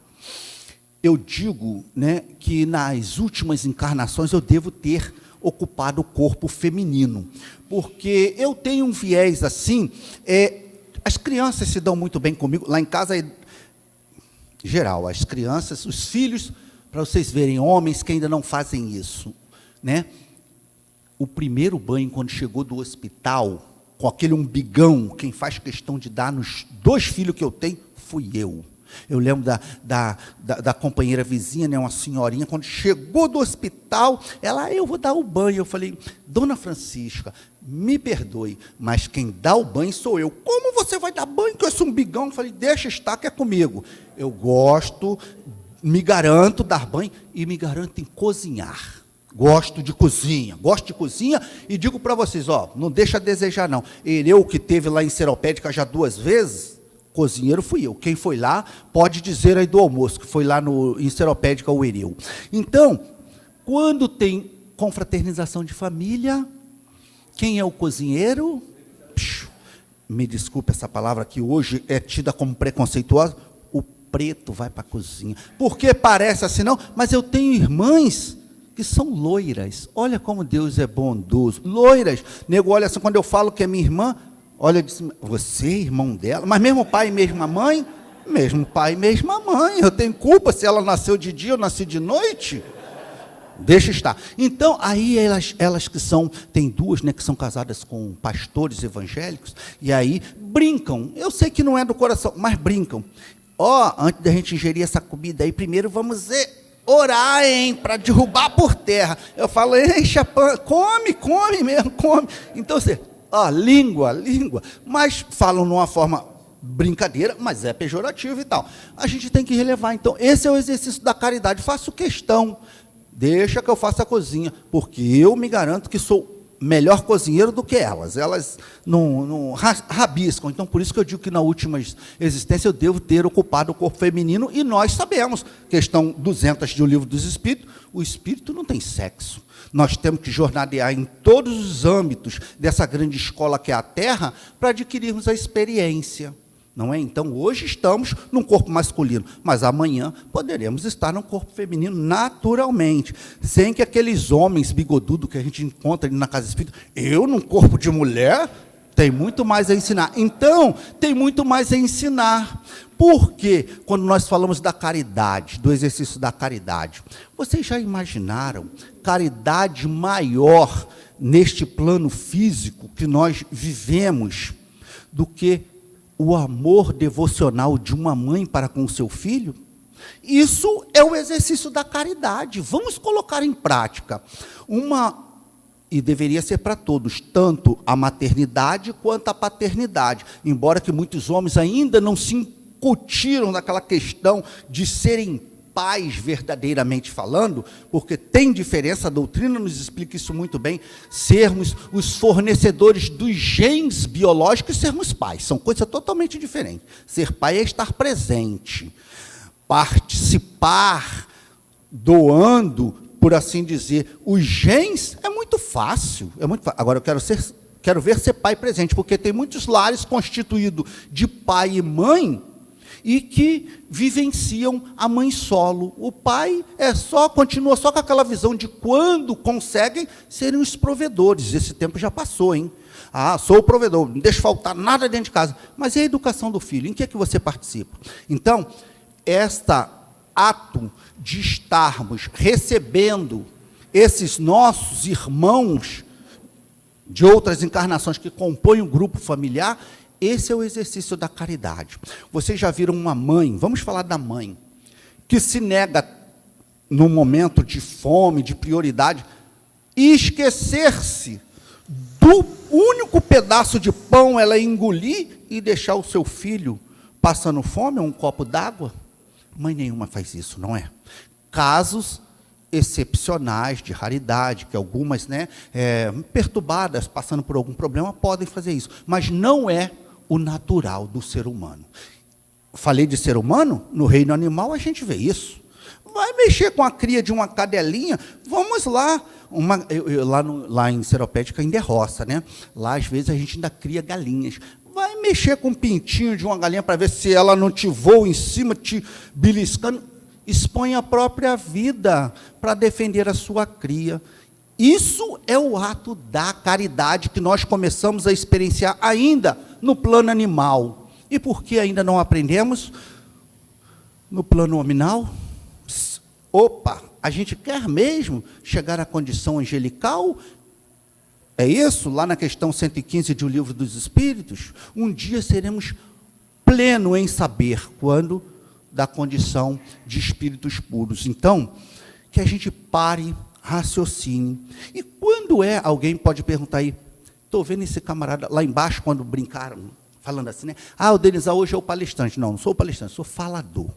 Eu digo, né, que nas últimas encarnações eu devo ter ocupado o corpo feminino, porque eu tenho um viés assim, as crianças se dão muito bem comigo, lá em casa, geral, as crianças, os filhos, para vocês verem, homens que ainda não fazem isso, né? O primeiro banho, quando chegou do hospital, com aquele umbigão, quem faz questão de dar nos 2 filhos que eu tenho, fui eu. Eu lembro da companheira vizinha, né, uma senhorinha, quando chegou do hospital, ela, eu vou dar o banho. Eu falei, dona Francisca, me perdoe, mas quem dá o banho sou eu. Como você vai dar banho com esse umbigão? Eu falei, deixa estar que é comigo. Eu gosto, me garanto dar banho e me garanto em cozinhar. Gosto de cozinha e digo para vocês, ó, não deixa a desejar não. Eu que teve lá em Seropédica já 2 vezes, cozinheiro fui eu. Quem foi lá pode dizer aí do almoço, que foi lá em Seropédica o Ereu. Então, quando tem confraternização de família, quem é o cozinheiro? Me desculpe essa palavra que hoje é tida como preconceituosa, o preto vai para a cozinha. Porque parece assim não, mas eu tenho irmãs que são loiras. Olha como Deus é bondoso. Loiras. Nego, olha assim, quando eu falo que é minha irmã, olha, disse, você é irmão dela? Mas mesmo pai e mesma mãe? Mesmo pai e mesma mãe. Eu tenho culpa se ela nasceu de dia ou nasci de noite? Deixa estar. Então, aí elas que são, tem 2, né, que são casadas com pastores evangélicos, e aí brincam. Eu sei que não é do coração, mas brincam. Antes da gente ingerir essa comida aí, primeiro vamos orar, para derrubar por terra. Eu falo, enche a pan, come mesmo, come. Então, você... língua, mas falam numa forma brincadeira, mas é pejorativo e tal. A gente tem que relevar. Então, esse é o exercício da caridade. Faço questão, deixa que eu faça a cozinha, porque eu me garanto que sou melhor cozinheiro do que elas. Elas não rabiscam. Então, por isso que eu digo que na última existência eu devo ter ocupado o corpo feminino, e nós sabemos, questão 200 do Livro dos Espíritos, o espírito não tem sexo. Nós temos que jornadear em todos os âmbitos dessa grande escola que é a Terra, para adquirirmos a experiência. Não é? Então, hoje estamos num corpo masculino, mas amanhã poderemos estar num corpo feminino naturalmente, sem que aqueles homens bigodudos que a gente encontra na casa espírita, eu num corpo de mulher, tem muito mais a ensinar. Então, tem muito mais a ensinar. Porque, quando nós falamos da caridade, do exercício da caridade, vocês já imaginaram caridade maior neste plano físico que nós vivemos do que o amor devocional de uma mãe para com o seu filho? Isso é o exercício da caridade. Vamos colocar em prática. E deveria ser para todos, tanto a maternidade quanto a paternidade. Embora que muitos homens ainda não se incutiram naquela questão de serem pais verdadeiramente falando, porque tem diferença, a doutrina nos explica isso muito bem, sermos os fornecedores dos genes biológicos e sermos pais, são coisas totalmente diferentes. Ser pai é estar presente, participar, doando, por assim dizer, os genes é muito fácil, Agora eu quero ver ser pai presente, porque tem muitos lares constituídos de pai e mãe, e que vivenciam a mãe solo. O pai continua só com aquela visão de quando conseguem serem os provedores. Esse tempo já passou, hein? Ah, sou o provedor, não deixo faltar nada dentro de casa. Mas e a educação do filho? Em que é que você participa? Então, este ato de estarmos recebendo esses nossos irmãos de outras encarnações que compõem o grupo familiar, esse é o exercício da caridade. Vocês já viram uma mãe, vamos falar da mãe, que se nega, num momento de fome, de prioridade, e esquecer-se do único pedaço de pão ela engolir e deixar o seu filho passando fome, um copo d'água? Mãe nenhuma faz isso, não é? Casos excepcionais, de raridade, que algumas, perturbadas, passando por algum problema, podem fazer isso, mas não é o natural do ser humano. Falei de ser humano, no reino animal a gente vê isso. Vai mexer com a cria de uma cadelinha, vamos lá, lá em Seropédica ainda é roça, né? Lá às vezes a gente ainda cria galinhas. Vai mexer com o pintinho de uma galinha para ver se ela não te voa em cima, te beliscando. Expõe a própria vida para defender a sua cria. Isso é o ato da caridade que nós começamos a experienciar ainda no plano animal. E por que ainda não aprendemos no plano nominal? Opa, a gente quer mesmo chegar à condição angelical? É isso? Lá na questão 115 de O Livro dos Espíritos? Um dia seremos pleno em saber quando da condição de espíritos puros. Então, que a gente pare, raciocine. E quando alguém pode perguntar aí, estou vendo esse camarada lá embaixo, quando brincaram, falando assim, né? Ah, o Denis hoje é o palestrante. Não sou o palestrante, sou falador.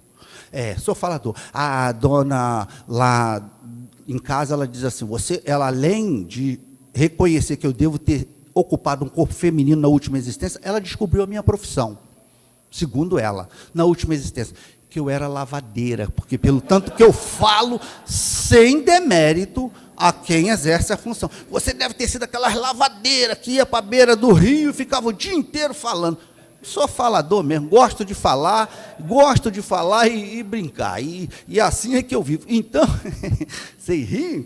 Sou falador. A dona lá em casa, ela diz assim, ela além de reconhecer que eu devo ter ocupado um corpo feminino na última existência, ela descobriu a minha profissão, segundo ela, na última existência, que eu era lavadeira, porque pelo tanto que eu falo, sem demérito a quem exerce a função. Você deve ter sido aquelas lavadeiras que ia para a beira do rio e ficava o dia inteiro falando. Sou falador mesmo, gosto de falar e brincar, e assim é que eu vivo. Então, vocês riem,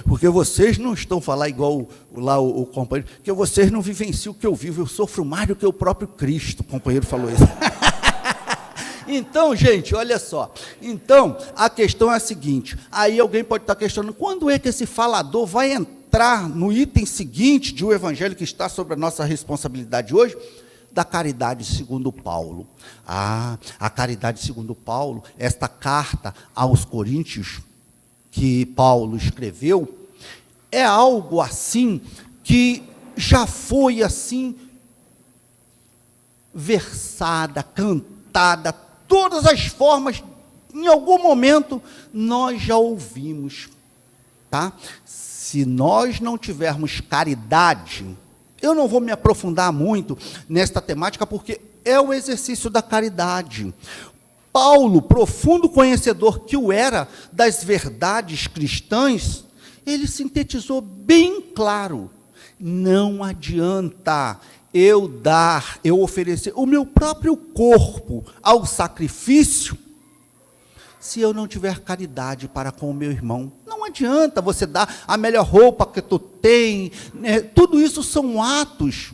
porque vocês não estão falando igual lá o companheiro, porque vocês não vivenciam o que eu vivo, eu sofro mais do que o próprio Cristo, o companheiro falou isso. Então, gente, olha só, então, a questão é a seguinte, aí alguém pode estar questionando, quando é que esse falador vai entrar no item seguinte de o evangelho que está sobre a nossa responsabilidade hoje, da caridade segundo Paulo. A caridade segundo Paulo, esta carta aos Coríntios, que Paulo escreveu, é algo assim, que já foi assim, versada, cantada, todas as formas, em algum momento, nós já ouvimos, tá? Se nós não tivermos caridade, eu não vou me aprofundar muito nesta temática, porque é o exercício da caridade. Paulo, profundo conhecedor que o era das verdades cristãs, ele sintetizou bem claro, não adianta eu oferecer o meu próprio corpo ao sacrifício, se eu não tiver caridade para com o meu irmão. Não adianta você dar a melhor roupa que tu tem, né? Tudo isso são atos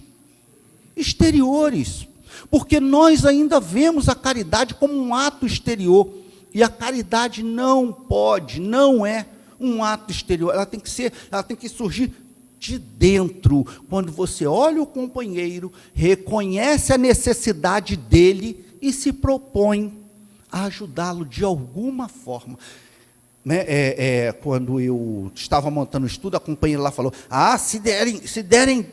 exteriores, porque nós ainda vemos a caridade como um ato exterior, e a caridade não é um ato exterior, ela tem que surgir de dentro. Quando você olha o companheiro, reconhece a necessidade dele e se propõe a ajudá-lo de alguma forma. Quando eu estava montando o estudo, a companheira lá falou, se derem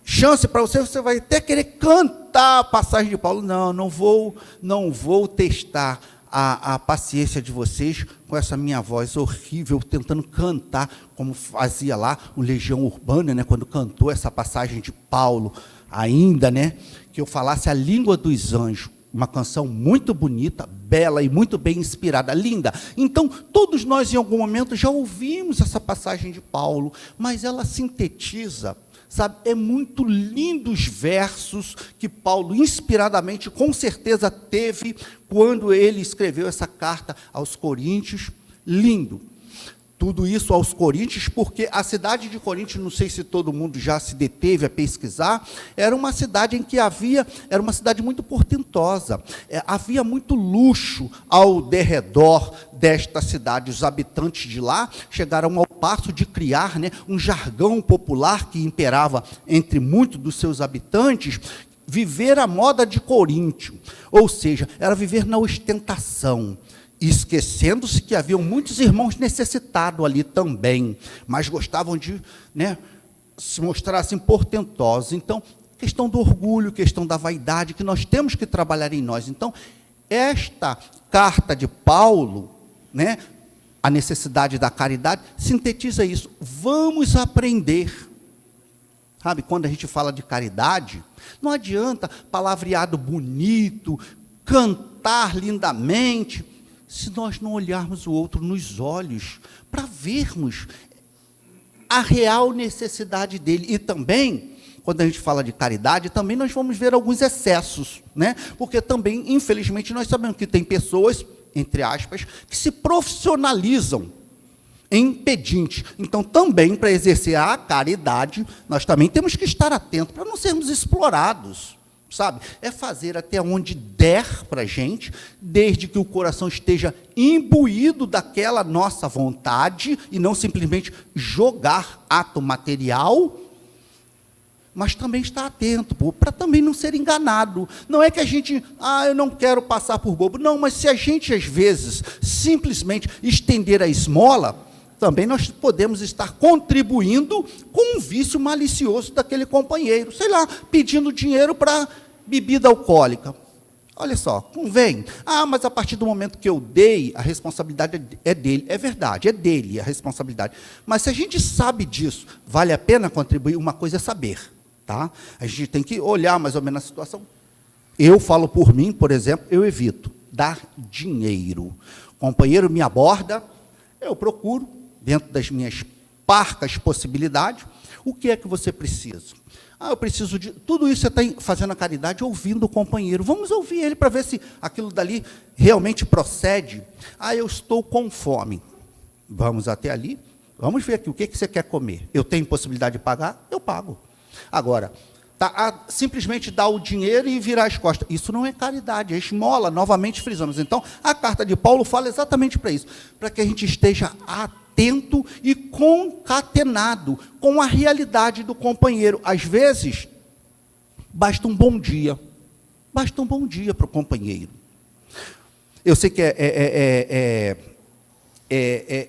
chance para você, você vai até querer cantar a passagem de Paulo. Não vou testar a paciência de vocês com essa minha voz horrível, tentando cantar, como fazia lá o Legião Urbana, né, quando cantou essa passagem de Paulo, ainda, né, que eu falasse a língua dos anjos. Uma canção muito bonita, bela e muito bem inspirada, linda. Então, todos nós, em algum momento, já ouvimos essa passagem de Paulo, mas ela sintetiza, sabe? É muito lindo os versos que Paulo, inspiradamente, com certeza teve quando ele escreveu essa carta aos Coríntios. Lindo. Tudo isso aos Coríntios, porque a cidade de Corinto, não sei se todo mundo já se deteve a pesquisar, era uma cidade em que era uma cidade muito portentosa, havia muito luxo ao derredor desta cidade. Os habitantes de lá chegaram ao passo de criar, né, um jargão popular que imperava entre muitos dos seus habitantes, viver a moda de Coríntio, ou seja, era viver na ostentação, esquecendo-se que haviam muitos irmãos necessitados ali também, mas gostavam de, né, se mostrar assim portentosos. Então, questão do orgulho, questão da vaidade, que nós temos que trabalhar em nós. Então, esta carta de Paulo, né, a necessidade da caridade, sintetiza isso. Vamos aprender. Sabe, quando a gente fala de caridade, não adianta palavreado bonito, cantar lindamente, se nós não olharmos o outro nos olhos, para vermos a real necessidade dele. E também, quando a gente fala de caridade, também nós vamos ver alguns excessos, né? Porque também, infelizmente, nós sabemos que tem pessoas, entre aspas, que se profissionalizam em pedinte. Então, também, para exercer a caridade, nós também temos que estar atentos, para não sermos explorados. Sabe? É fazer até onde der para a gente, desde que o coração esteja imbuído daquela nossa vontade, e não simplesmente jogar ato material, mas também estar atento, para também não ser enganado. Não é que a gente, eu não quero passar por bobo. Não, mas se a gente, às vezes, simplesmente estender a esmola, também nós podemos estar contribuindo com um vício malicioso daquele companheiro, sei lá, pedindo dinheiro para bebida alcoólica. Olha só, convém. Mas a partir do momento que eu dei, a responsabilidade é dele. É verdade, é dele a responsabilidade. Mas se a gente sabe disso, vale a pena contribuir? Uma coisa é saber, tá? A gente tem que olhar mais ou menos a situação. Eu falo por mim, por exemplo, eu evito dar dinheiro. O companheiro me aborda, eu procuro, dentro das minhas parcas possibilidades, o que é que você precisa? Eu preciso de... Tudo isso você está fazendo a caridade ouvindo o companheiro. Vamos ouvir ele para ver se aquilo dali realmente procede. Eu estou com fome. Vamos até ali, vamos ver aqui o que você quer comer. Eu tenho possibilidade de pagar? Eu pago. Agora, simplesmente dar o dinheiro e virar as costas. Isso não é caridade, é esmola, novamente frisamos. Então, a carta de Paulo fala exatamente para isso, para que a gente esteja atento e concatenado com a realidade do companheiro. Às vezes, basta um bom dia. Basta um bom dia para o companheiro. Eu sei que é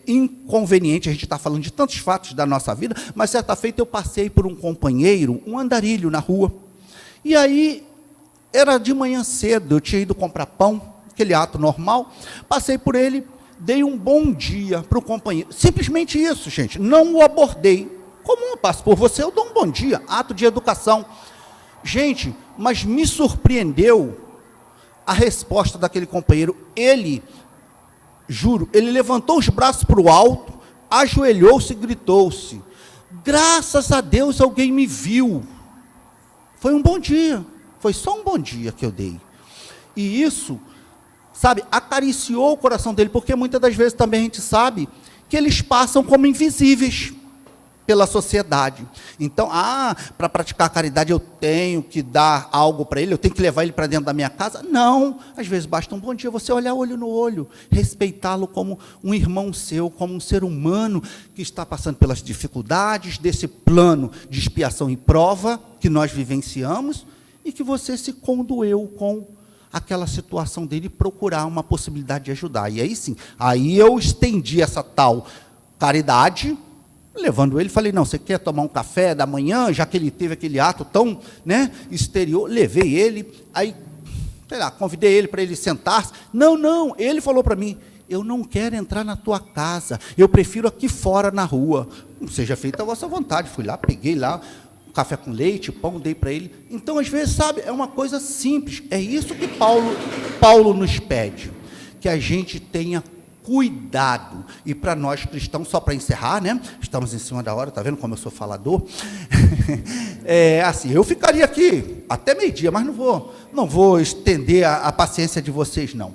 inconveniente, a gente está falando de tantos fatos da nossa vida, mas certa feita eu passei por um companheiro, um andarilho na rua, e aí, era de manhã cedo, eu tinha ido comprar pão, aquele ato normal, passei por ele, dei um bom dia para o companheiro, simplesmente isso, gente, não o abordei, como eu passo por você, eu dou um bom dia, ato de educação. Gente, mas me surpreendeu a resposta daquele companheiro. Ele, juro, ele levantou os braços para o alto, ajoelhou-se e gritou-se: graças a Deus alguém me viu. Foi um bom dia, foi só um bom dia que eu dei. E isso, sabe, acariciou o coração dele, porque muitas das vezes também a gente sabe que eles passam como invisíveis pela sociedade. Então, para praticar a caridade eu tenho que dar algo para ele, eu tenho que levar ele para dentro da minha casa? Não, às vezes basta um bom dia, você olhar olho no olho, respeitá-lo como um irmão seu, como um ser humano que está passando pelas dificuldades desse plano de expiação e prova que nós vivenciamos, e que você se condoeu com aquela situação dele e procurar uma possibilidade de ajudar. E aí sim, aí eu estendi essa tal caridade, levando ele, falei: não, você quer tomar um café da manhã, já que ele teve aquele ato tão, exterior, levei ele, aí sei lá, convidei ele para ele sentar-se. Não, ele falou para mim, eu não quero entrar na tua casa, eu prefiro aqui fora na rua. Seja feita a vossa vontade. Fui lá, peguei lá um café com leite, pão, dei para ele. Então, às vezes, sabe, é uma coisa simples. É isso que Paulo nos pede, que a gente tenha cuidado. E para nós cristãos, só para encerrar, né? Estamos em cima da hora, tá vendo como eu sou falador? Assim, eu ficaria aqui até meio-dia, mas não vou estender a paciência de vocês, não.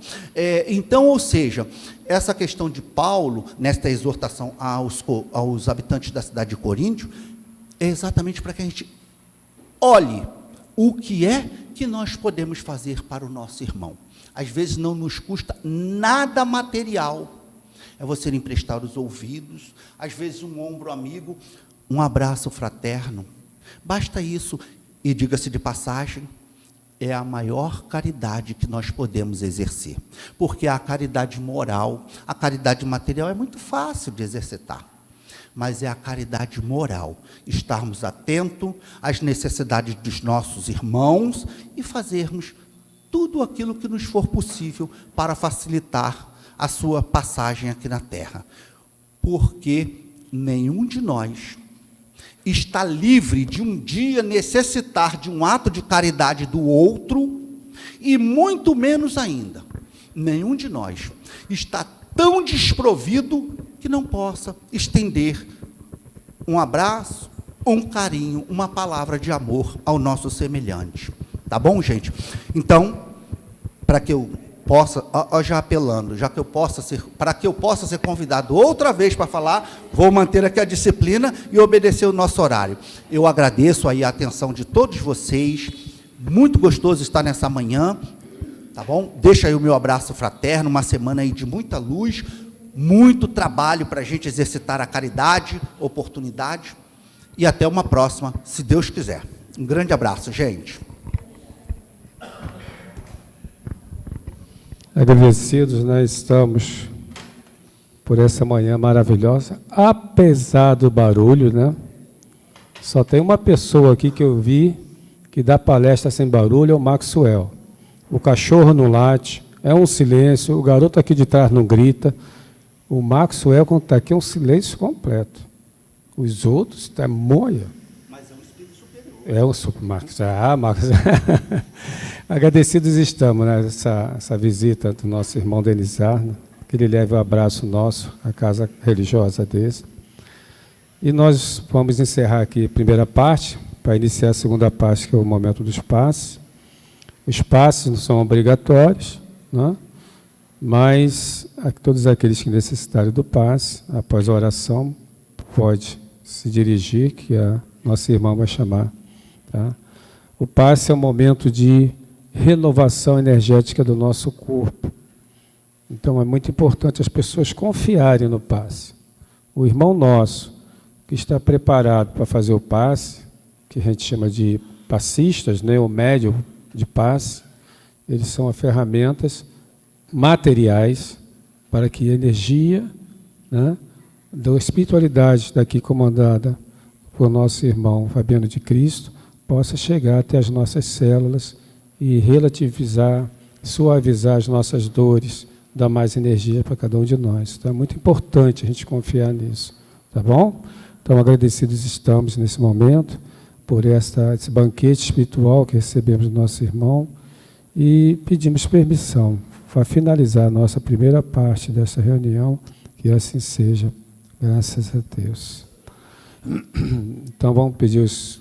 Então, ou seja, essa questão de Paulo, nesta exortação aos habitantes da cidade de Coríntio, é exatamente para que a gente olhe o que é que nós podemos fazer para o nosso irmão. Às vezes não nos custa nada material. É você emprestar os ouvidos, às vezes um ombro amigo, um abraço fraterno. Basta isso. E diga-se de passagem, é a maior caridade que nós podemos exercer. Porque a caridade moral, a caridade material é muito fácil de exercitar. Mas é a caridade moral, estarmos atentos às necessidades dos nossos irmãos e fazermos tudo aquilo que nos for possível para facilitar a sua passagem aqui na Terra. Porque nenhum de nós está livre de um dia necessitar de um ato de caridade do outro, e muito menos ainda, nenhum de nós está tão desprovido que não possa estender um abraço, um carinho, uma palavra de amor ao nosso semelhante. Tá bom, gente? Então, para que eu possa, já apelando, para que eu possa ser convidado outra vez para falar, vou manter aqui a disciplina e obedecer o nosso horário. Eu agradeço aí a atenção de todos vocês, muito gostoso estar nessa manhã, tá bom? Deixa aí o meu abraço fraterno, uma semana aí de muita luz, muito trabalho para a gente exercitar a caridade, oportunidade, e até uma próxima, se Deus quiser. Um grande abraço, gente.
Agradecidos nós estamos por essa manhã maravilhosa, apesar do barulho, né? Só tem uma pessoa aqui que eu vi que dá palestra sem barulho, é o Maxwell. O cachorro não late, é um silêncio, o garoto aqui de trás não grita. O Maxwell, quando está aqui, é um silêncio completo. Os outros, está moia.
Mas é um espírito superior.
É o super Max. Agradecidos estamos, né, essa visita do nosso irmão Denizar, né, que ele leve o abraço nosso à casa religiosa dele. E nós vamos encerrar aqui a primeira parte, para iniciar a segunda parte, que é o momento dos passes. Os passes não são obrigatórios, né, mas todos aqueles que necessitarem do passe, após a oração, pode se dirigir, que a nossa irmã vai chamar. Tá? O passe é um momento de renovação energética do nosso corpo. Então, é muito importante as pessoas confiarem no passe. O irmão nosso, que está preparado para fazer o passe, que a gente chama de passistas, né, o médium de passe, eles são as ferramentas materiais para que a energia, né, da espiritualidade daqui comandada por nosso irmão Fabiano de Cristo possa chegar até as nossas células e relativizar, suavizar as nossas dores, dar mais energia para cada um de nós. Então é muito importante a gente confiar nisso, tá bom? Então agradecidos estamos nesse momento por esse banquete espiritual que recebemos do nosso irmão e pedimos permissão para finalizar a nossa primeira parte dessa reunião, que assim seja, graças a Deus. Então vamos pedir os